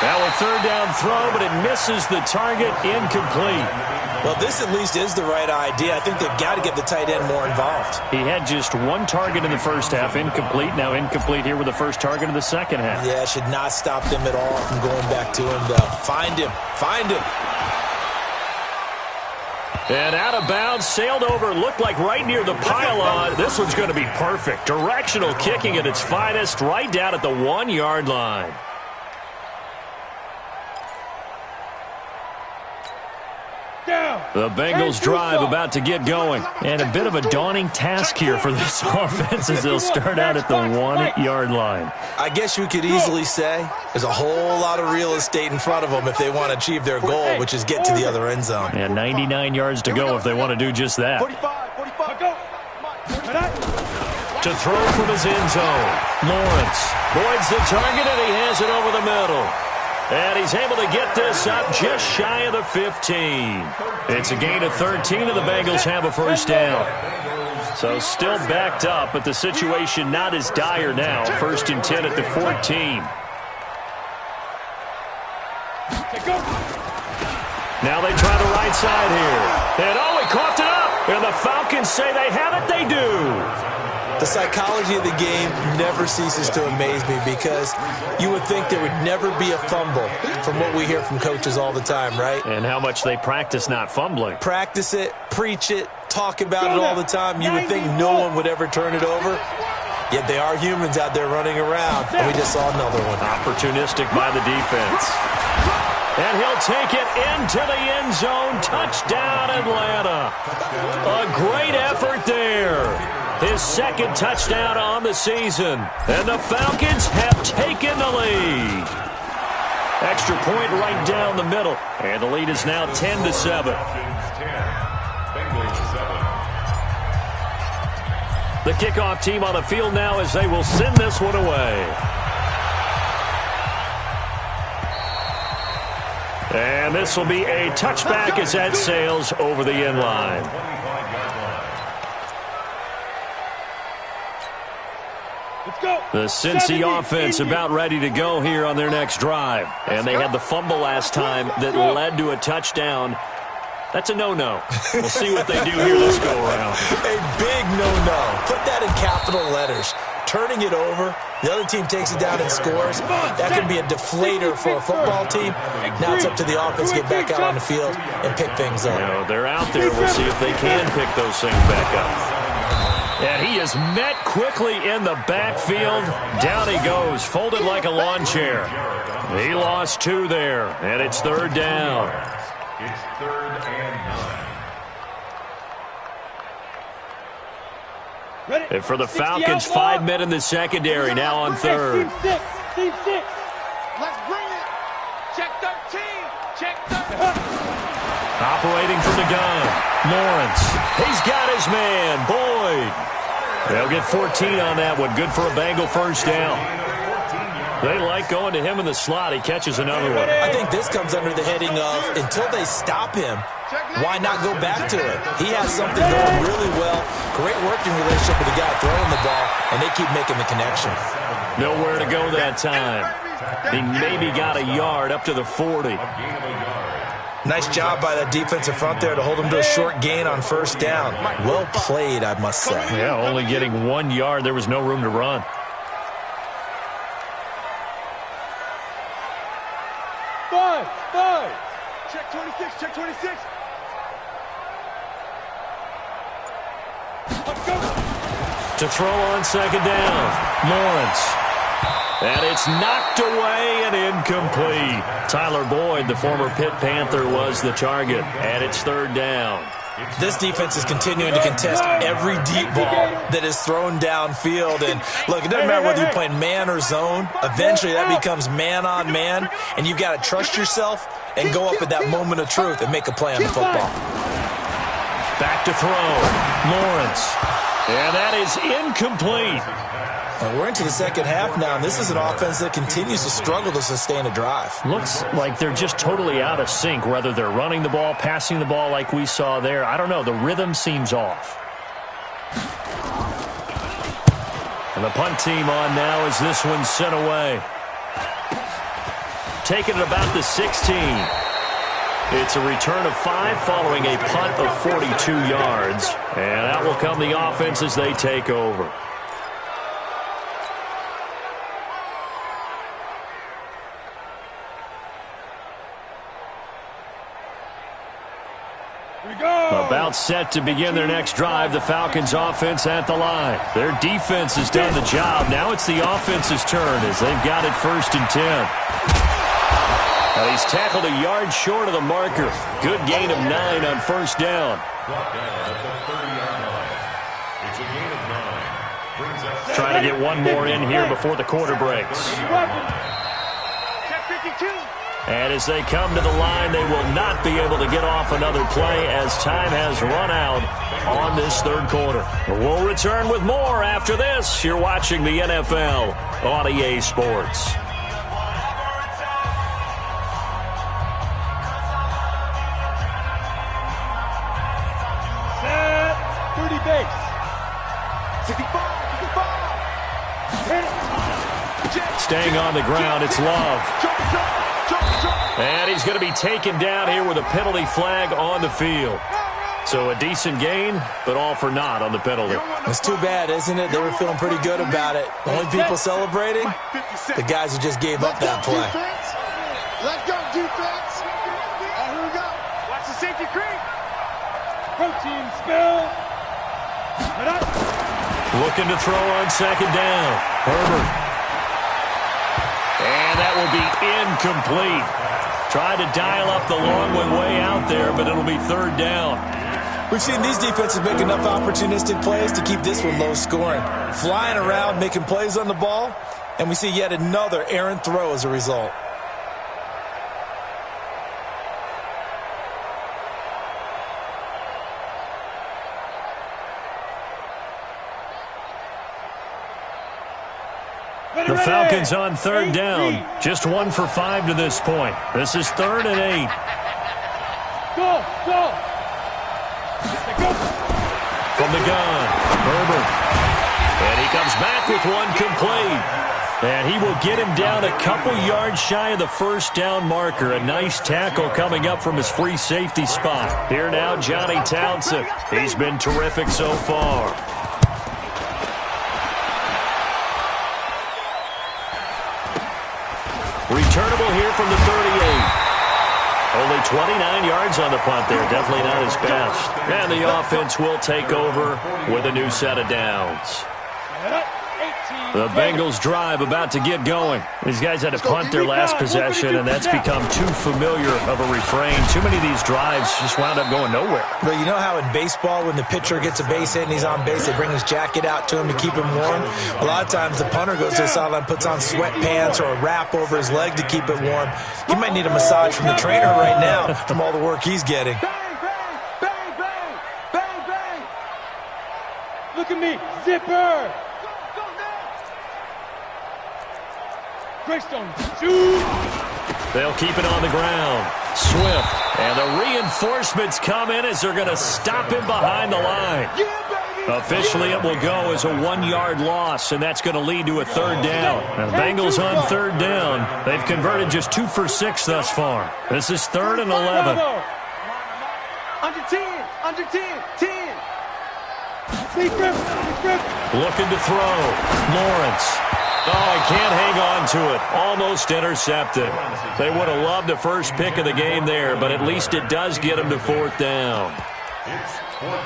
Now a 3rd down throw, but it misses the target, incomplete. Well, this at least is the right idea. I think they've got to get the tight end more involved. He had just 1 target in the first half, incomplete. Now incomplete here with the first target in the second half. Yeah, it should not stop them at all from going back to him, though. Find him. Find him. And out of bounds, sailed over, looked like right near the pylon. This one's going to be perfect. Directional kicking at its finest, right down at the 1-yard line. The Bengals drive about to get going. And a bit of a daunting task here for this offense as they'll start out at the 1-yard line. I guess you could easily say there's a whole lot of real estate in front of them if they want to achieve their goal, which is get to the other end zone. And 99 yards to go if they want to do just that. 45, go. To throw from his end zone. Lawrence voids the target, and he has it over the middle. And he's able to get this up just shy of the 15. It's a gain of 13, and the Bengals have a first down. So still backed up, but the situation not as dire now. 1st and 10 at the 14. Now they try the right side here. And he coughed it up. And the Falcons say they have it. They do. The psychology of the game never ceases to amaze me because you would think there would never be a fumble from what we hear from coaches all the time, right? And how much they practice not fumbling. Practice it, preach it, talk about it all the time. You would think no one would ever turn it over. Yet they are humans out there running around, and we just saw another one. Opportunistic by the defense. And he'll take it into the end zone. Touchdown, Atlanta. A great effort there. His 2nd touchdown on the season. And the Falcons have taken the lead. Extra point right down the middle. And the lead is now 10-7. The kickoff team on the field now as they will send this one away. And this will be a touchback as that sails over the end line. The Cincy offense about ready to go here on their next drive. And they had the fumble last time that led to a touchdown. That's a no-no. We'll see what they do here this go-around. A big no-no. Put that in capital letters. Turning it over, the other team takes it down and scores. That can be a deflator for a football team. Now it's up to the offense to get back out on the field and pick things up. You know, they're out there. We'll see if they can pick those things back up. And he is met quickly in the backfield. Down he goes, folded like a lawn chair. He lost 2 there, and it's 3rd down. It's 3rd and 9. And for the Falcons, 5 men in the secondary, now on 3rd. Team 6. Let's bring it. Check 13. Check 13. Operating from the gun, Lawrence. He's got his man, Boyd. They'll get 14 on that one. Good for a Bengal first down. They like going to him in the slot. He catches another one. I think this comes under the heading of until they stop him, why not go back to it? He has something going really well. Great working relationship with the guy throwing the ball, and they keep making the connection. Nowhere to go that time. He maybe got a yard up to the 40. Nice job by that defensive front there to hold him to a short gain on 1st down. Well played, I must say. Yeah, only getting 1 yard. There was no room to run. Five. Check 26, check 26. Let's go. To throw on 2nd down, Lawrence. And it's knocked away and incomplete. Tyler Boyd, the former Pitt Panther, was the target. And it's 3rd down. This defense is continuing to contest every deep ball that is thrown downfield. And, look, it doesn't matter whether you're playing man or zone. Eventually that becomes man on man, and you've got to trust yourself and go up at that moment of truth and make a play on the football. Back to throw. Lawrence. And that is incomplete. And we're into the 2nd half now, and this is an offense that continues to struggle to sustain a drive. Looks like they're just totally out of sync, whether they're running the ball, passing the ball like we saw there. I don't know. The rhythm seems off. And the punt team on now as this one's sent away. Taking it about the 16. It's a return of 5 following a punt of 42 yards. And out will come the offense as they take over. A About set to begin their next drive, the Falcons offense at the line. Their defense has done the job. Now it's the offense's turn as they've got it 1st and 10. Now he's tackled a yard short of the marker. Good gain of 9 on 1st down. Trying to get one more in here before the quarter breaks. And as they come to the line, they will not be able to get off another play as time has run out on this 3rd quarter. We'll return with more after this. You're watching the NFL on EA Sports. Set. 30 base. 65. Staying on the ground, it's Love. And he's going to be taken down here with a penalty flag on the field. So a decent gain, but all for naught on the penalty. It's too bad, isn't it? They were feeling pretty good about it. The only people celebrating, the guys who just gave up that play. Let's go, defense. Here we go. Watch the safety creep. Protein spill. Looking to throw on 2nd down. Herbert. And that will be incomplete. Trying to dial up the long way out there, but it'll be 3rd down. We've seen these defenses make enough opportunistic plays to keep this one low scoring. Flying around, making plays on the ball, and we see yet another errant throw as a result. The Falcons on 3rd down. Just 1 for 5 to this point. This is 3rd and 8. Go. From the gun, Herbert. And he comes back with one complete. And he will get him down a couple yards shy of the 1st down marker. A nice tackle coming up from his free safety spot. Here now, Johnny Townsend. He's been terrific so far. Returnable here from the 38. Only 29 yards on the punt there. Definitely not his best. And the offense will take over with a new set of downs. The Bengals drive about to get going. These guys had to punt their last possession, and that's become too familiar of a refrain. Too many of these drives just wound up going nowhere. But you know how in baseball, when the pitcher gets a base hit and he's on base, they bring his jacket out to him to keep him warm? A lot of times the punter goes to the sideline, puts on sweatpants or a wrap over his leg to keep it warm. He might need a massage from the trainer right now from all the work he's getting. Bang. Look at me. Zipper. Greystone, shoot! They'll keep it on the ground. Swift. And the reinforcements come in as they're going to stop him behind the line. Officially, it will go as a 1-yard loss, and that's going to lead to a 3rd down. And the Bengals on 3rd down. They've converted just 2 for 6 thus far. This is 3rd and 11. Under 10. 10. Looking to throw. Lawrence. Oh, he can't hang on to it. Almost intercepted. They would have loved the first pick of the game there, but at least it does get him to 4th down.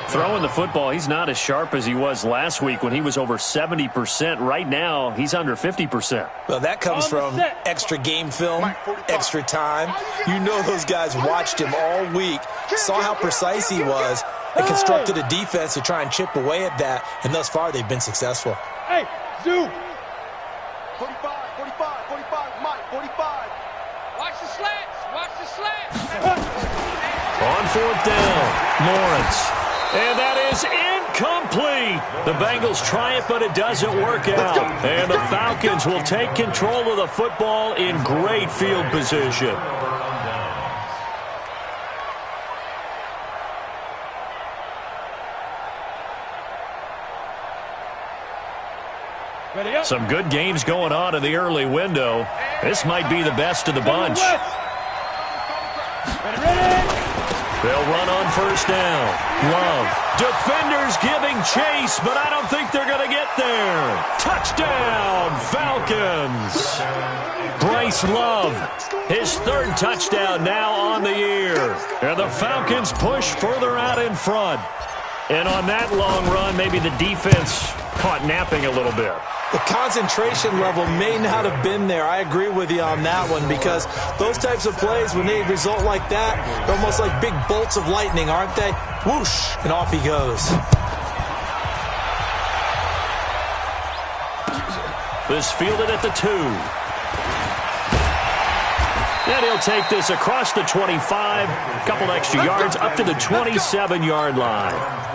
Throwing the football, he's not as sharp as he was last week when he was over 70%. Right now, he's under 50%. Well, that comes from extra game film, extra time. You know those guys watched him all week, saw how precise he was, and constructed a defense to try and chip away at that, and thus far they've been successful. Hey, Zoo! 45, Mike, 45. Watch the slants. On 4th down, Lawrence. And that is incomplete. The Bengals try it, but it doesn't work out. And the Falcons will take control of the football in great field position. Some good games going on in the early window. This might be the best of the bunch. They'll run on 1st down. Love. Defenders giving chase, but I don't think they're going to get there. Touchdown, Falcons. Bryce That's Love. His third touchdown now on the year. And the Falcons push further out in front. And on that long run, maybe the defense caught napping a little bit. The concentration level may not have been there. I agree with you on that one, because those types of plays, when they result like that, they're almost like big bolts of lightning, aren't they? Whoosh, and off he goes. This fielded at the 2. And he'll take this across the 25, a couple extra yards, up to the 27-yard line.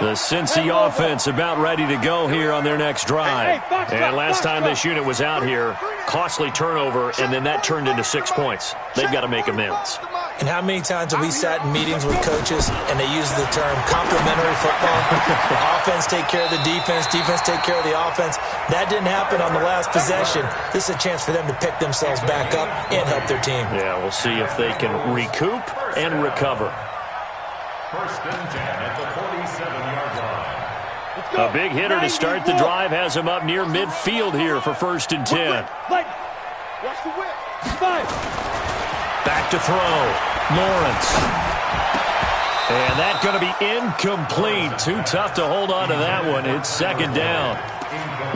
The Cincy offense about ready to go here on their next drive. And last time this unit was out here, costly turnover, and then that turned into 6 points. They've got to make amends. And how many times have we sat in meetings with coaches and they use the term complementary football? Offense take care of the defense, defense take care of the offense. That didn't happen on the last possession. This is a chance for them to pick themselves back up and help their team. Yeah, we'll see if they can recoup and recover. First and 10 at the 47-yard line. A big hitter to start the drive has him up near midfield here for first and 10. Watch the whip. 5. Back to throw. Lawrence. And that's going to be incomplete. Too tough to hold on to that one. It's second down.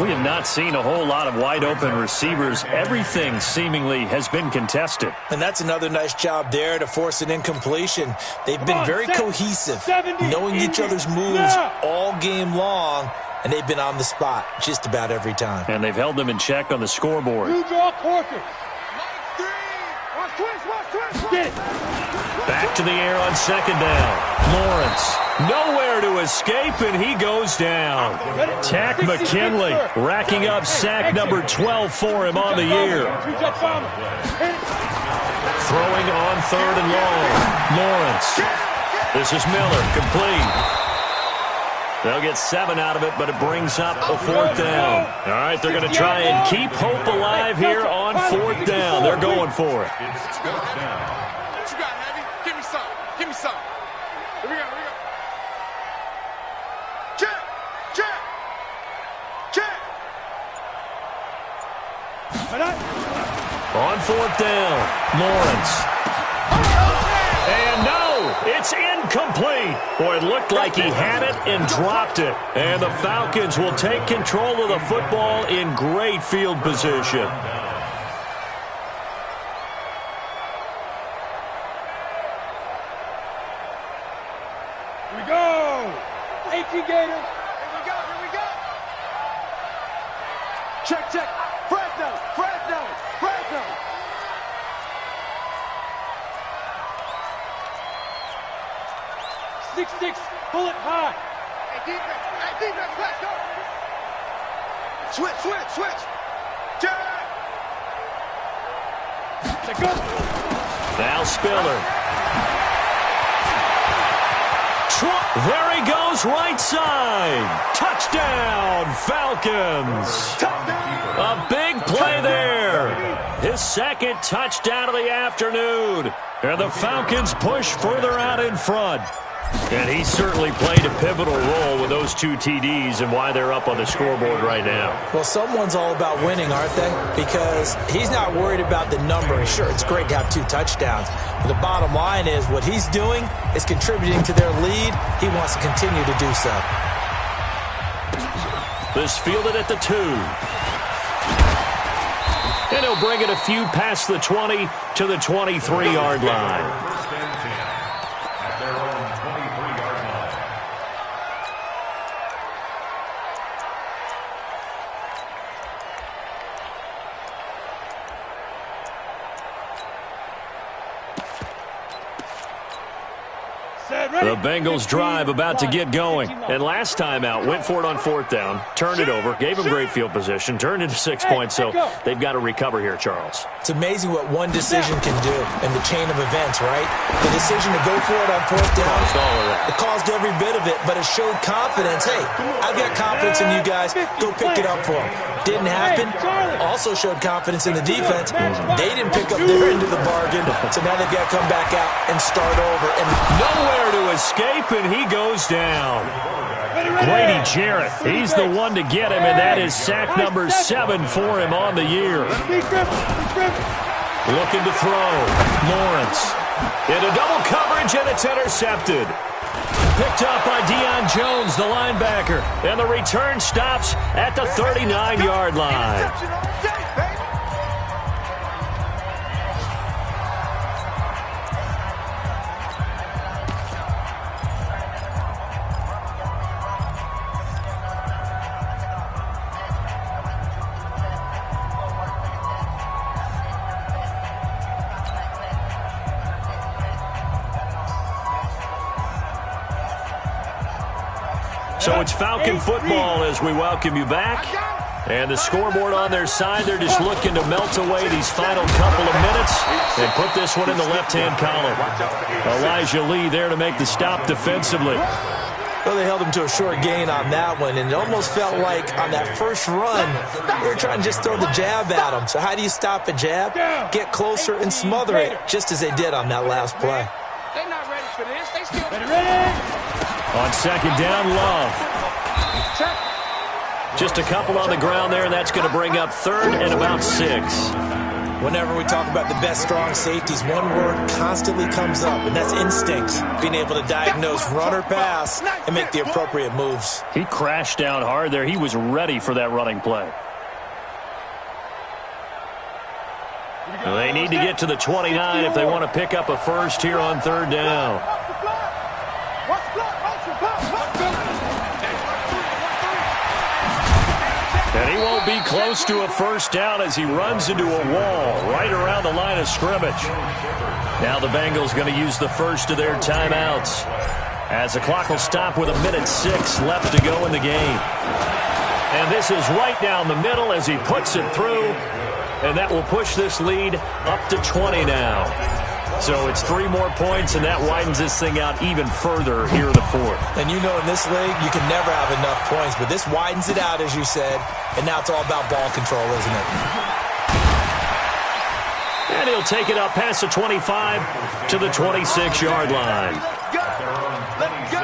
We have not seen a whole lot of wide-open receivers. Everything seemingly has been contested. And that's another nice job there to force an incompletion. They've been very cohesive, knowing each other's moves all game long, and they've been on the spot just about every time. And they've held them in check on the scoreboard. You draw quarter. Get it. Back to the air on second down. Lawrence. Nowhere to escape, and he goes down. Tack McKinley racking up sack number 12 for him on the year. Throwing on third and long. Lawrence. This is Miller, complete. They'll get 7 out of it, but it brings up a fourth down. All right, they're going to try and keep hope alive here on fourth down. They're going for it. What you got, Heavy? Give me some. Give me some. Here we go. Here we go. Check. Check. Check. On fourth down, Lawrence. And no, it's incomplete. Boy, it looked like he had it and dropped it. And the Falcons will take control of the football in great field position. Here we go. 18 Gators. Here we go. Here we go. Check, check. Fresno. Fresno. Fresno. 6-6, pull it high. Hey, defense, let's go. Switch. Check. Go. Now Spiller. There he goes, right side. Touchdown, Falcons. A big play there. His second touchdown of the afternoon. And the Falcons push further out in front. And he certainly played a pivotal role with those 2 TDs and why they're up on the scoreboard right now. Well, someone's all about winning, aren't they? Because he's not worried about the number. Sure, it's great to have 2 touchdowns. But the bottom line is what he's doing is contributing to their lead. He wants to continue to do so. This fielded at the 2. And he'll bring it a few past the 20 to the 23-yard line. The Bengals drive about to get going. And last time out, went for it on fourth down, turned it over, gave them great field position, turned into 6 points, so they've got to recover here, Charles. It's amazing what one decision can do in the chain of events, right? The decision to go for it on fourth down, it caused every bit of it, but it showed confidence. Hey, I've got confidence in you guys. Go pick it up for them. Didn't happen. Also showed confidence in the defense. They didn't pick up their end of the bargain, so now they've got to come back out and start over. And nowhere to escape, and he goes down. Grady Jarrett, he's the one to get him, and that is sack number 7 for him on the year. Looking to throw. Lawrence into double coverage, and it's intercepted. Picked up by Deion Jones, the linebacker. And the return stops at the 39-yard line. So it's Falcon football as we welcome you back. And the scoreboard on their side, they're just looking to melt away these final couple of minutes and put this one in the left-hand column. Elijah Lee there to make the stop defensively. Well, they held him to a short gain on that one, and it almost felt like on that first run, they were trying to just throw the jab at him. So how do you stop a jab? Get closer and smother it, just as they did on that last play. They're not ready for this. They still ready. On second down, Love. Just a couple on the ground there, and that's going to bring up third and about 6. Whenever we talk about the best strong safeties, one word constantly comes up, and that's instincts. Being able to diagnose run or pass and make the appropriate moves. He crashed down hard there. He was ready for that running play. They need to get to the 29 if they want to pick up a first here on third down. And he won't be close to a first down as he runs into a wall right around the line of scrimmage. Now the Bengals going to use the first of their timeouts as the clock will stop with 1:06 left to go in the game. And this is right down the middle as he puts it through. And that will push this lead up to 20 now. So it's 3 more points, and that widens this thing out even further here in the fourth. And you know in this league, you can never have enough points, but this widens it out, as you said, and now it's all about ball control, isn't it? And he'll take it up past the 25 to the 26-yard line. Let's go.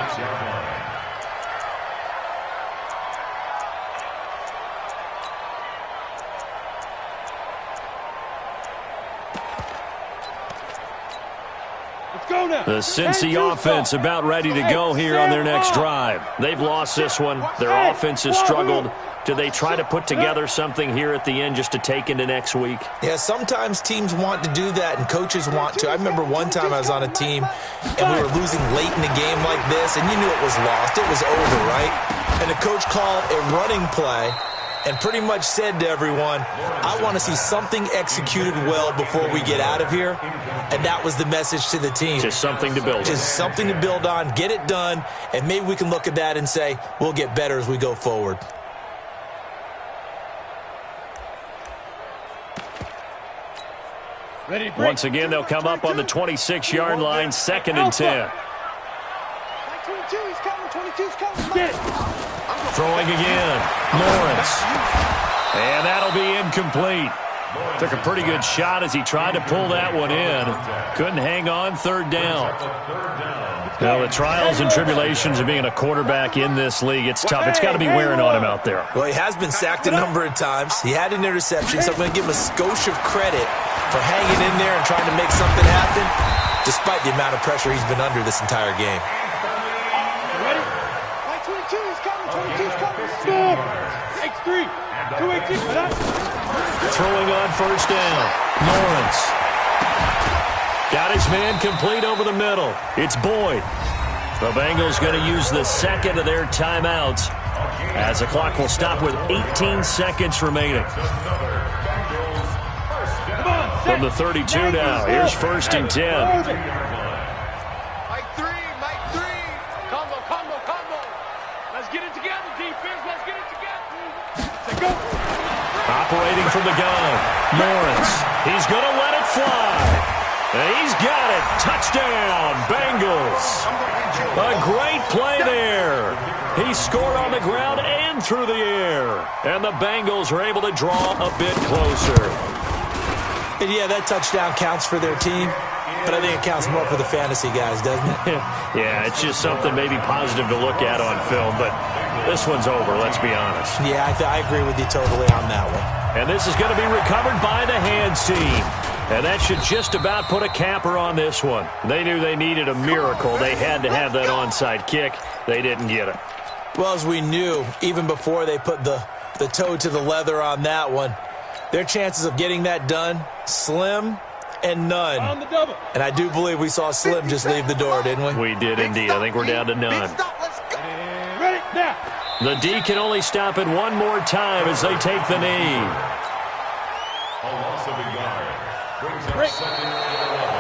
The Cincy offense about ready to go here on their next drive. They've lost this one. Their offense has struggled. Do they try to put together something here at the end just to take into next week? Yeah, sometimes teams want to do that and coaches want to. I remember one time I was on a team and we were losing late in a game like this, and you knew it was lost. It was over, right? And the coach called a running play and pretty much said to everyone, I want to see something executed well before we get out of here. And that was the message to the team. Just something to build on. Just something to build on, get it done, and maybe we can look at that and say, we'll get better as we go forward. Once again, they'll come up on the 26-yard line, 2nd and 10. Throwing again, Lawrence. And that'll be incomplete. Took a pretty good shot as he tried to pull that one in. Couldn't hang on, third down. Now, the trials and tribulations of being a quarterback in this league, it's tough. It's got to be wearing on him out there. Well, he has been sacked a number of times. He had an interception, so I'm going to give him a skosh of credit for hanging in there and trying to make something happen, despite the amount of pressure he's been under this entire game. Throwing on first down, Lawrence. Got his man complete over the middle. It's Boyd. The Bengals going to use the second of their timeouts as the clock will stop with 18 seconds remaining. From the 32 now, here's 1st and 10. Mike 3. Combo. Let's get it together, defense. Let's get it together. Operating from the gun, Lawrence. He's going to let it fly. And he's got it. Touchdown, Bengals. A great play there. He scored on the ground and through the air. And the Bengals are able to draw a bit closer. And yeah, that touchdown counts for their team. but I think it counts more for the fantasy guys, doesn't it? Yeah, it's just something maybe positive to look at on film, but this one's over, let's be honest. Yeah, I agree with you totally on that one. And this is going to be recovered by the hands team. And that should just about put a capper on this one. They knew they needed a miracle. They had to have that onside kick. They didn't get it. Well, as we knew, even before they put the toe to the leather on that one, their chances of getting that done, slim and none. On the double. And I do believe we saw Slim just leave the door, didn't we? We did indeed. I think we're down to none. Ready, now. The D can only stop it one more time as they take the knee. A loss of a yard brings up second and 11.